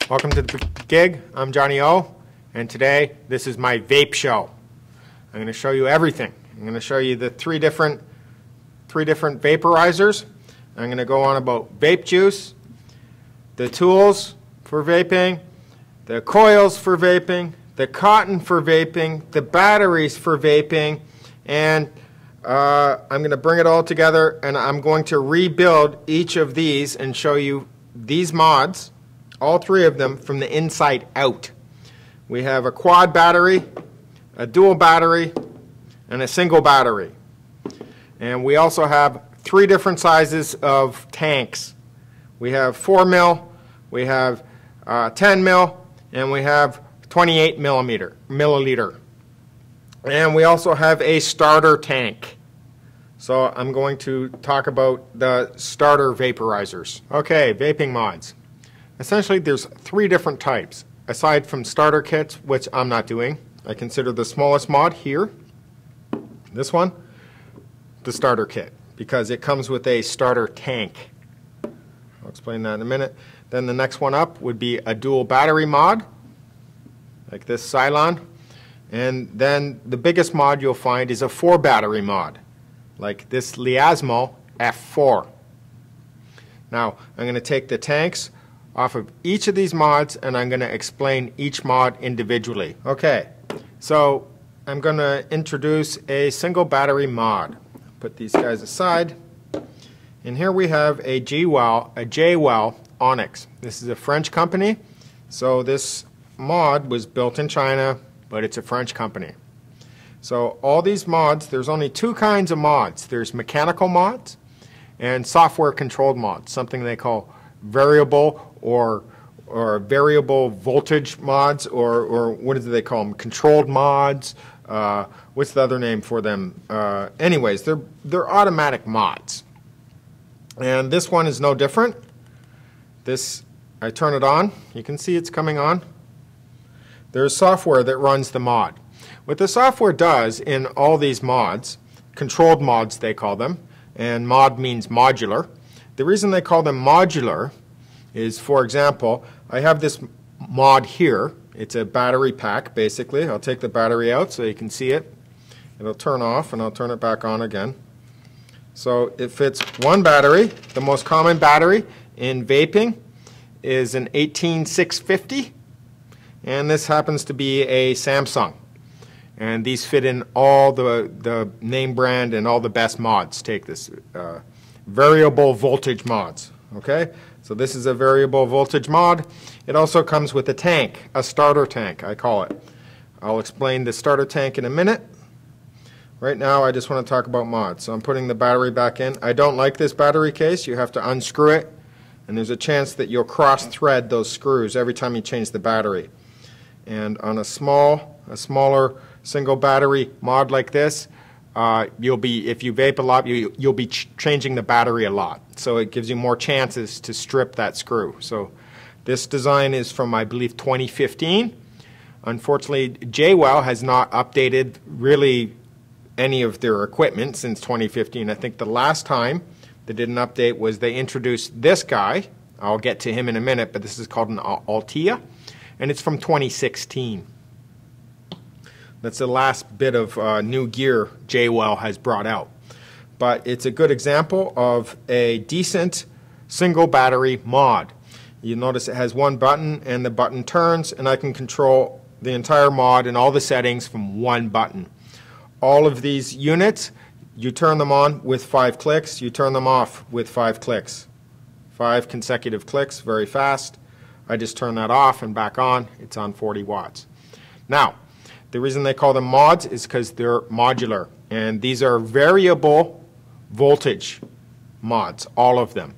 Welcome to the gig. I'm Johnny O, and today this is my vape show. I'm going to show you everything. I'm going to show you the three different vaporizers. I'm going to go on about vape juice, the tools for vaping, the coils for vaping, the cotton for vaping, the batteries for vaping, and I'm going to bring it all together, and I'm going to rebuild each of these and show you these mods, all three of them, from the inside out. We have a quad battery, a dual battery, and a single battery. And we also have three different sizes of tanks. We have 4 mil, we have 10 mil, and we have 28 milliliter. And we also have a starter tank. So I'm going to talk about the starter vaporizers. Okay, vaping mods. Essentially there's three different types. Aside from starter kits, which I'm not doing, I consider the smallest mod here, this one, the starter kit, because it comes with a starter tank. I'll explain that in a minute. Then the next one up would be a dual battery mod, like this Cylon. And then the biggest mod you'll find is a 4 battery mod, like this Liasmo F4. Now I'm going to take the tanks off of each of these mods and I'm going to explain each mod individually. Okay, so I'm going to introduce a single battery mod. Put these guys aside. And here we have a J-Well Onyx. This is a French company, so this mod was built in China, but it's a French company. So all these mods, there's only two kinds of mods. There's mechanical mods and software controlled mods, something they call variable or variable voltage mods, or what do they call them? Controlled mods. What's the other name for them? Anyways, they're automatic mods. And this one is no different. This, I turn it on. You can see it's coming on. There's software that runs the mod. What the software does in all these mods, controlled mods they call them, and mod means modular. The reason they call them modular is, for example, I have this mod here. It's a battery pack, basically. I'll take the battery out so you can see it. It'll turn off, and I'll turn it back on again. So it fits one battery. The most common battery in vaping is an 18650. And this happens to be a Samsung. And these fit in all the name brand and all the best mods. Take this variable voltage mods. Okay, so this is a variable voltage mod. It also comes with a tank, a starter tank, I call it. I'll explain the starter tank in a minute. Right now I just want to talk about mods. So I'm putting the battery back in. I don't like this battery case. You have to unscrew it, and there's a chance that you'll cross-thread those screws every time you change the battery. And on a smaller single battery mod like this, if you vape a lot, you'll be changing the battery a lot. So it gives you more chances to strip that screw. So this design is from, I believe, 2015. Unfortunately, J-Well has not updated really any of their equipment since 2015. I think the last time they did an update was they introduced this guy. I'll get to him in a minute, but this is called an Altea, and it's from 2016. That's the last bit of new gear J-Well has brought out. But it's a good example of a decent single battery mod. You notice it has one button and the button turns, and I can control the entire mod and all the settings from one button. All of these units, you turn them on with 5 clicks, you turn them off with 5 clicks. 5 consecutive clicks, very fast. I just turn that off and back on. It's on 40 watts. Now, the reason they call them mods is because they're modular, and these are variable voltage mods, all of them.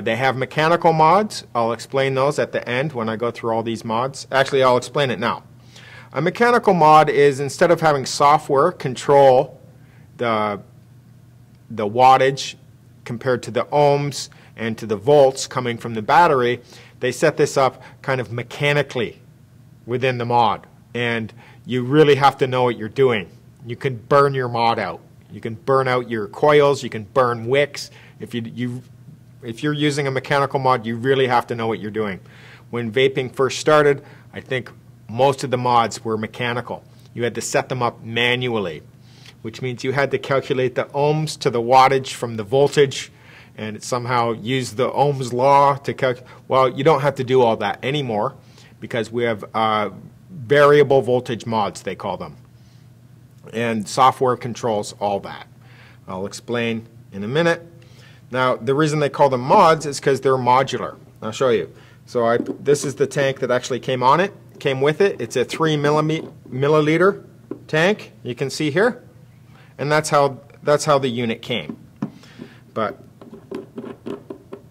They have mechanical mods. I'll explain those at the end when I go through all these mods. Actually, I'll explain it now. A mechanical mod is, instead of having software control the wattage compared to the ohms and to the volts coming from the battery, they set this up kind of mechanically within the mod. And you really have to know what you're doing. You can burn your mod out. You can burn out your coils. You can burn wicks. If you're using a mechanical mod, you really have to know what you're doing. When vaping first started, I think most of the mods were mechanical. You had to set them up manually, which means you had to calculate the ohms to the wattage from the voltage and somehow use the Ohm's law to calculate. Well, you don't have to do all that anymore because we have variable voltage mods, they call them. And software controls all that. I'll explain in a minute. Now, the reason they call them mods is because they're modular. I'll show you. So this is the tank that actually came with it. It's a 3 milliliter tank, you can see here. And that's how the unit came. But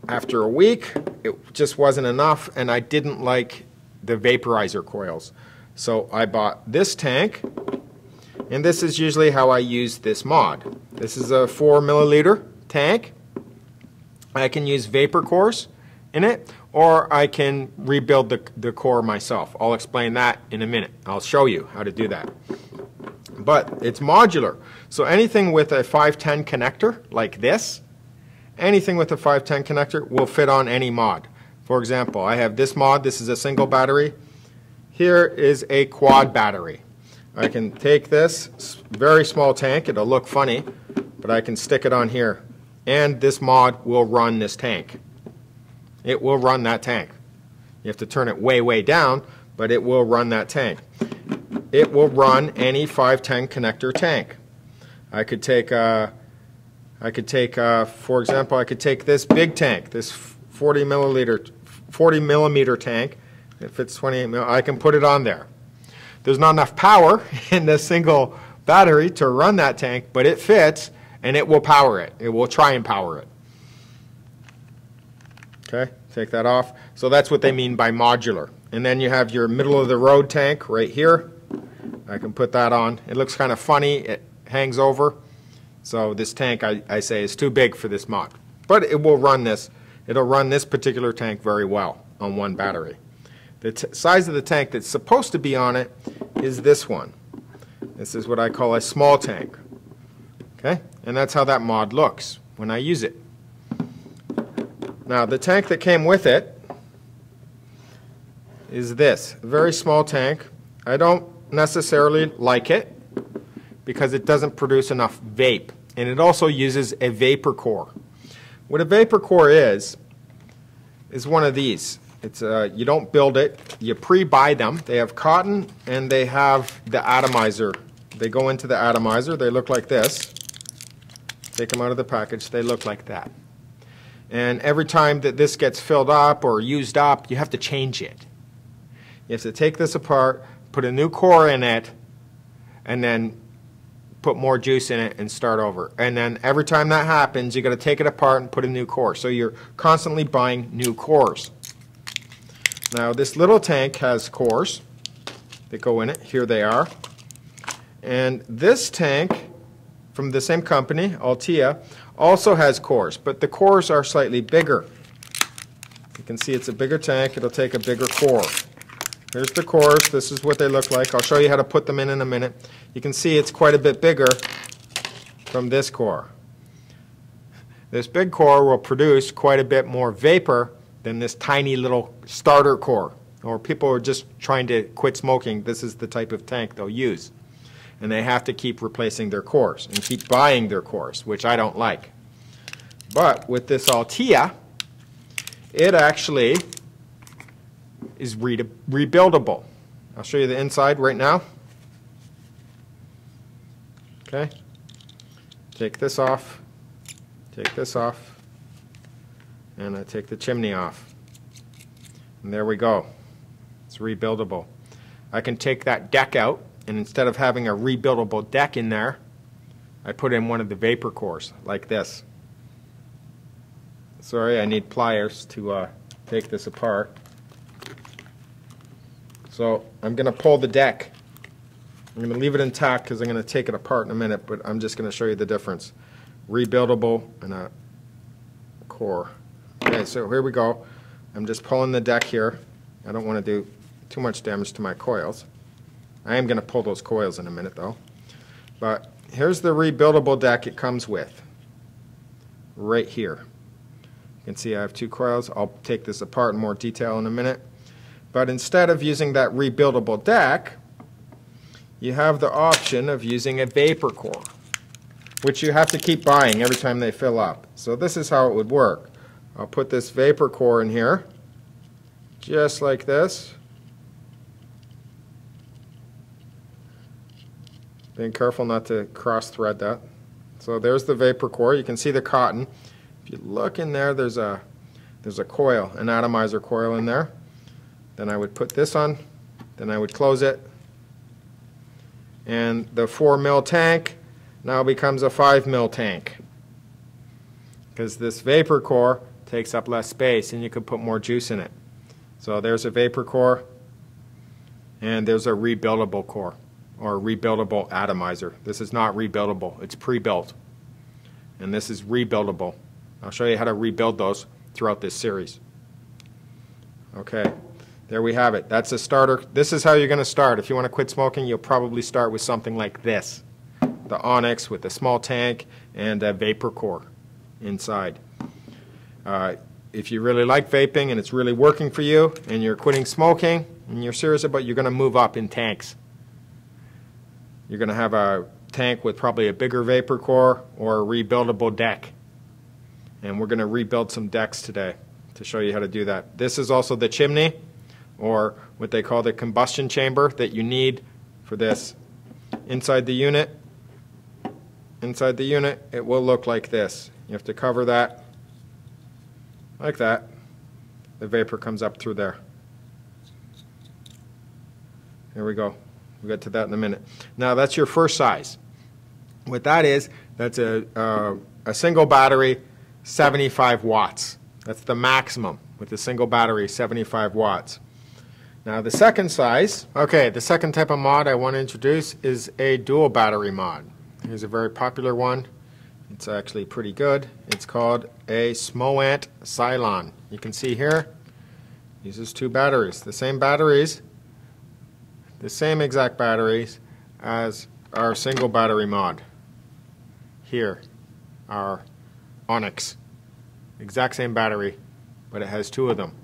after a week, it just wasn't enough, and I didn't like the vaporizer coils. So I bought this tank, and this is usually how I use this mod. This is a 4 milliliter tank. I can use vapor cores in it, or I can rebuild the core myself. I'll explain that in a minute. I'll show you how to do that. But it's modular. So anything with a 510 connector like this, anything with a 510 connector will fit on any mod. For example, I have this mod. This is a single battery. Here is a quad battery. I can take this very small tank. It'll look funny, but I can stick it on here. And this mod will run this tank. It will run that tank. You have to turn it way, way down, but it will run that tank. It will run any 510 connector tank. I could take, for example, I could take this big tank, this 40 millimeter tank. It fits 28 mil. I can put it on there. There's not enough power in the single battery to run that tank, but it fits, and it will power it. It will try and power it. Okay, take that off. So that's what they mean by modular. And then you have your middle of the road tank right here. I can put that on. It looks kind of funny. It hangs over. So this tank, I say, is too big for this mod. But it will run this. It'll run this particular tank very well on one battery. The size of the tank that's supposed to be on it is this one. This is what I call a small tank. Okay? And that's how that mod looks when I use it. Now, the tank that came with it is this, a very small tank. I don't necessarily like it because it doesn't produce enough vape, and it also uses a vapor core. What a vapor core is one of these. It's you don't build it, you pre-buy them. They have cotton and they have the atomizer. They go into the atomizer, they look like this. Take them out of the package, they look like that. And every time that this gets filled up or used up, you have to change it. You have to take this apart, put a new core in it, and then put more juice in it and start over. And then every time that happens, you've got to take it apart and put a new core. So you're constantly buying new cores. Now this little tank has cores that go in it. Here they are. And this tank from the same company, Altea, also has cores, but the cores are slightly bigger. You can see it's a bigger tank. It'll take a bigger core. Here's the cores. This is what they look like. I'll show you how to put them in a minute. You can see it's quite a bit bigger from this core. This big core will produce quite a bit more vapor than this tiny little starter core. Or people are just trying to quit smoking. This is the type of tank they'll use. And they have to keep replacing their cores and keep buying their cores, which I don't like. But with this Altea, it actually is rebuildable. I'll show you the inside right now. Okay. Take this off, and I take the chimney off. And there we go. It's rebuildable. I can take that deck out, and instead of having a rebuildable deck in there, I put in one of the vapor cores, like this. Sorry, I need pliers to take this apart. So I'm going to pull the deck. I'm going to leave it intact because I'm going to take it apart in a minute, but I'm just going to show you the difference. Rebuildable and a core. Okay, so here we go. I'm just pulling the deck here. I don't want to do too much damage to my coils. I am going to pull those coils in a minute though. But here's the rebuildable deck it comes with. Right here. You can see I have two coils. I'll take this apart in more detail in a minute. But instead of using that rebuildable deck, you have the option of using a vapor core, which you have to keep buying every time they fill up. So this is how it would work. I'll put this vapor core in here, just like this. Being careful not to cross thread that. So there's the vapor core. You can see the cotton. If you look in there, there's a coil, an atomizer coil in there. Then I would put this on, then I would close it, and the 4 mil tank now becomes a 5 mil tank, because this vapor core takes up less space and you could put more juice in it. So there's a vapor core, and there's a rebuildable core, or rebuildable atomizer. This is not rebuildable, it's pre-built, and this is rebuildable. I'll show you how to rebuild those throughout this series. Okay, there we have it. That's a starter. This is how you're going to start. If you want to quit smoking, you'll probably start with something like this. The Onyx with a small tank and a vapor core inside. If you really like vaping and it's really working for you and you're quitting smoking and you're serious about it, you're going to move up in tanks. You're going to have a tank with probably a bigger vapor core or a rebuildable deck. And we're going to rebuild some decks today to show you how to do that. This is also the chimney, or what they call the combustion chamber, that you need for this. Inside the unit, it will look like this. You have to cover that like that. The vapor comes up through there. Here we go. We'll get to that in a minute. Now that's your first size. What that is, that's a single battery, 75 watts. That's the maximum with a single battery, 75 watts. Now the second size, okay, the second type of mod I want to introduce is a dual battery mod. Here's a very popular one. It's actually pretty good. It's called a Smoant Cylon. You can see here, uses 2 batteries. The same batteries, the same exact batteries as our single battery mod. Here, our Onyx. Exact same battery, but it has 2 of them.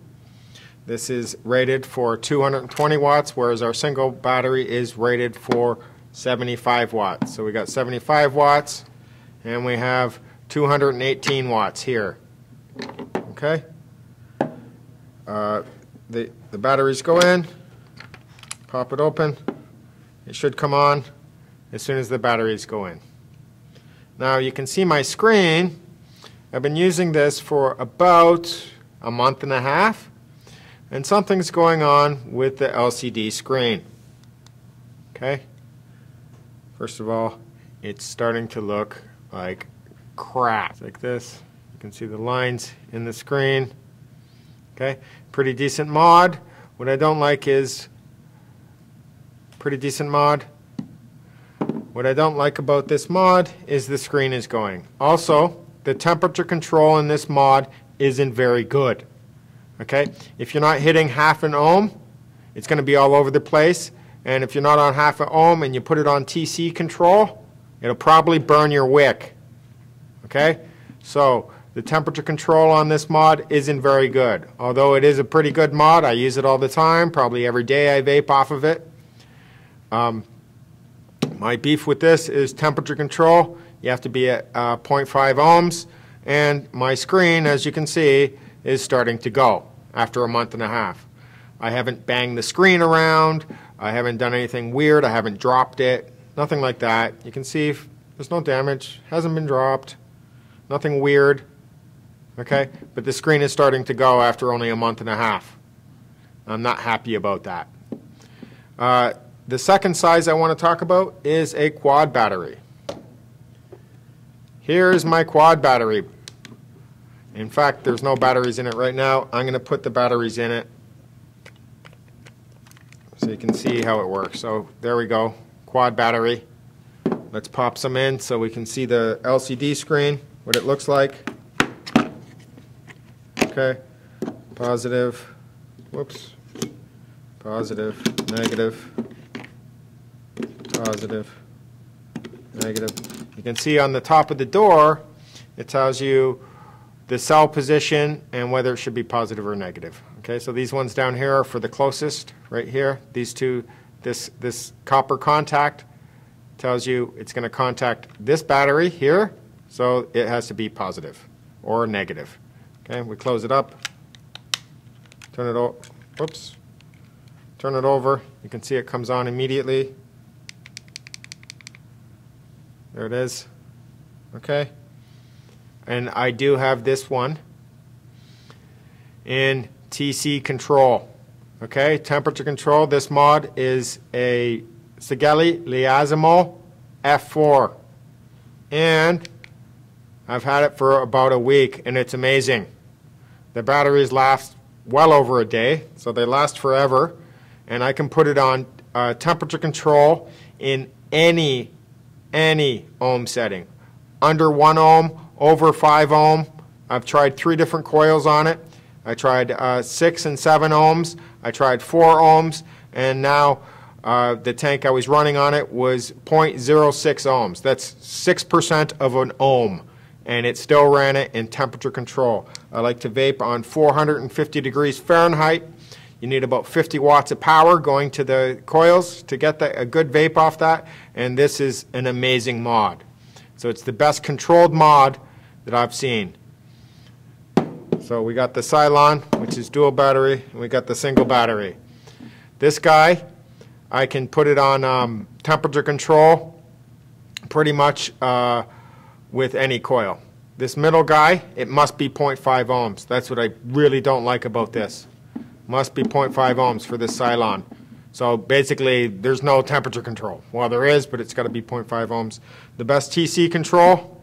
This is rated for 220 watts, whereas our single battery is rated for 75 watts. So we got 75 watts, and we have 218 watts here. Okay? The batteries go in, pop it open. It should come on as soon as the batteries go in. Now you can see my screen. I've been using this for about a month and a half, and something's going on with the LCD screen. Okay? First of all, it's starting to look like crap. Like this. You can see the lines in the screen. Okay? Pretty decent mod. What I don't like is pretty decent mod. What I don't like about this mod is the screen is going. Also, the temperature control in this mod isn't very good. Okay? If you're not hitting half an ohm, it's going to be all over the place. And if you're not on half an ohm and you put it on TC control, it'll probably burn your wick. Okay? So the temperature control on this mod isn't very good. Although it is a pretty good mod, I use it all the time. Probably every day I vape off of it. My beef with this is temperature control. You have to be at 0.5 ohms, and my screen, as you can see, is starting to go after a month and a half. I haven't banged the screen around. I haven't done anything weird. I haven't dropped it. Nothing like that. You can see there's no damage. Hasn't been dropped. Nothing weird. Okay? But the screen is starting to go after only a month and a half. I'm not happy about that. The second size I want to talk about is a quad battery. Here's my quad battery. In fact, there's no batteries in it right now. I'm going to put the batteries in it so you can see how it works. So there we go, quad battery. Let's pop some in so we can see the LCD screen, what it looks like. Okay, positive, whoops, positive, negative, positive, negative. You can see on the top of the door, it tells you the cell position, and whether it should be positive or negative. Okay, so these ones down here are for the closest, right here. These two, this copper contact tells you it's going to contact this battery here, so it has to be positive or negative. Okay, we close it up, turn it over, whoops, turn it over. You can see it comes on immediately. There it is. Okay. And I do have this one in TC control. Okay, temperature control. This mod is a TheGig Liazimo F4. And I've had it for about a week, and it's amazing. The batteries last well over a day, so they last forever. And I can put it on temperature control in any ohm setting. Under 1 ohm, over 5 ohm. I've tried 3 different coils on it. I tried 6 and 7 ohms. I tried 4 ohms, and now the tank I was running on it was 0.06 ohms. That's 6% of an ohm, and it still ran it in temperature control. I like to vape on 450 degrees Fahrenheit. You need about 50 watts of power going to the coils to get a good vape off that, and this is an amazing mod. So it's the best controlled mod that I've seen. So we got the Cylon, which is dual battery, and we got the single battery. This guy, I can put it on temperature control pretty much with any coil. This middle guy, it must be 0.5 ohms. That's what I really don't like about this. Must be 0.5 ohms for this Cylon. So basically, there's no temperature control. Well, there is, but it's got to be 0.5 ohms. The best TC control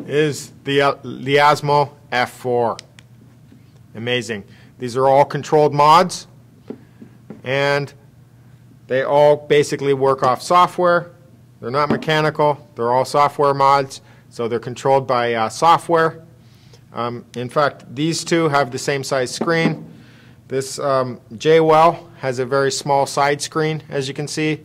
is the Liazimo F4. Amazing. These are all controlled mods, and they all basically work off software. They're not mechanical. They're all software mods, so they're controlled by software. In fact, these two have the same size screen. This J-Well has a very small side screen, as you can see.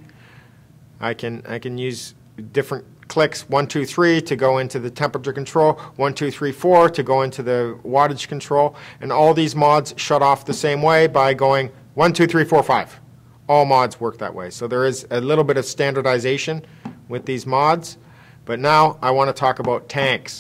I can use different clicks, 1, 2, 3 to go into the temperature control, 1, 2, 3, 4 to go into the wattage control, and all these mods shut off the same way by going 1, 2, 3, 4, 5. All mods work that way. So there is a little bit of standardization with these mods. But now I want to talk about tanks.